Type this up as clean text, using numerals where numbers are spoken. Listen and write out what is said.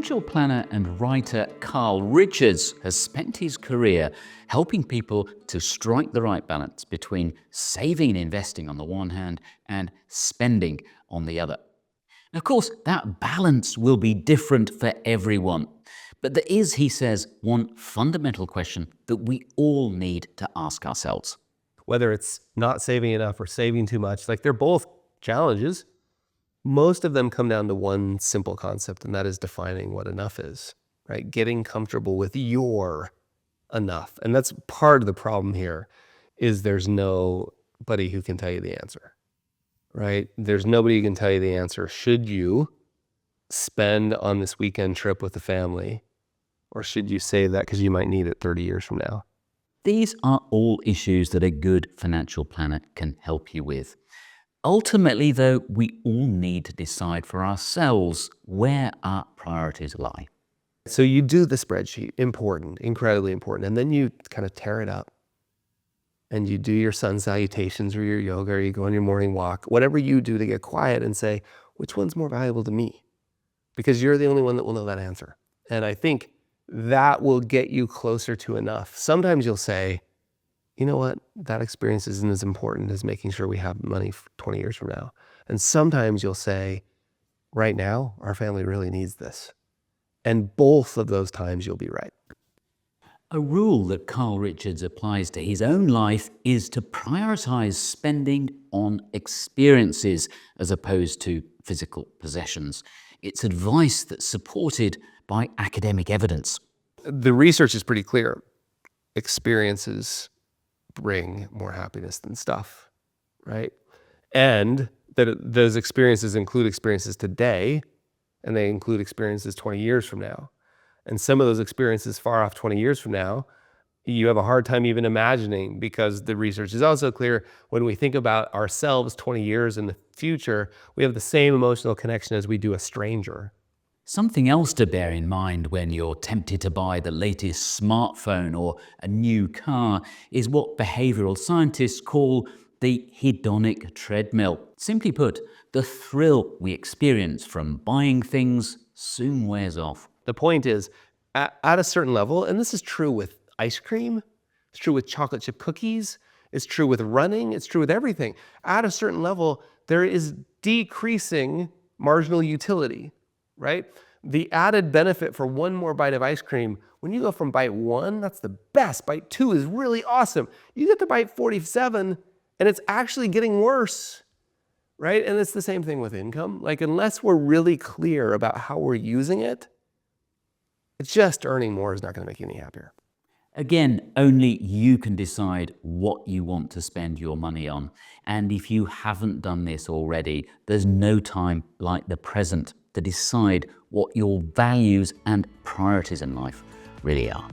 Financial planner and writer Carl Richards has spent his career helping people to strike the right balance between saving and investing on the one hand and spending on the other. Of course, that balance will be different for everyone. But there is, he says, one fundamental question that we all need to ask ourselves. Whether it's not saving enough or saving too much, like they're both challenges. Most of them come down to one simple concept, and that is defining what enough is, right? Getting comfortable with your enough. And that's part of the problem here is there's nobody who can tell you the answer, right? There's nobody who can tell you the answer. Should you spend on this weekend trip with the family, or should you save that because you might need it 30 years from now? These are all issues that a good financial planner can help you with. Ultimately, though, we all need to decide for ourselves where our priorities lie. So you do the spreadsheet, important, incredibly important, and then you kind of tear it up and you do your sun salutations or your yoga, or you go on your morning walk, whatever you do to get quiet and say, which one's more valuable to me? Because you're the only one that will know that answer. And I think that will get you closer to enough. Sometimes you'll say, you know what, that experience isn't as important as making sure we have money 20 years from now. And sometimes you'll say, right now, our family really needs this. And both of those times you'll be right. A rule that Carl Richards applies to his own life is to prioritize spending on experiences as opposed to physical possessions. It's advice that's supported by academic evidence. The research is pretty clear. Experiences bring more happiness than stuff, right? And that those experiences include experiences today, and they include experiences 20 years from now. And some of those experiences far off 20 years from now, you have a hard time even imagining, because the research is also clear. When we think about ourselves 20 years in the future, we have the same emotional connection as we do a stranger. Something else to bear in mind when you're tempted to buy the latest smartphone or a new car is what behavioral scientists call the hedonic treadmill. Simply put, the thrill we experience from buying things soon wears off. The point is, at a certain level, and this is true with ice cream, it's true with chocolate chip cookies, it's true with running, it's true with everything. At a certain level, there is decreasing marginal utility, right? The added benefit for one more bite of ice cream, when you go from bite 1, that's the best. Bite 2 is really awesome. You get to bite 47, and it's actually getting worse, right? And it's the same thing with income. Like, unless we're really clear about how we're using it, just earning more is not going to make you any happier. Again, only you can decide what you want to spend your money on. And if you haven't done this already, there's no time like the present to decide what your values and priorities in life really are.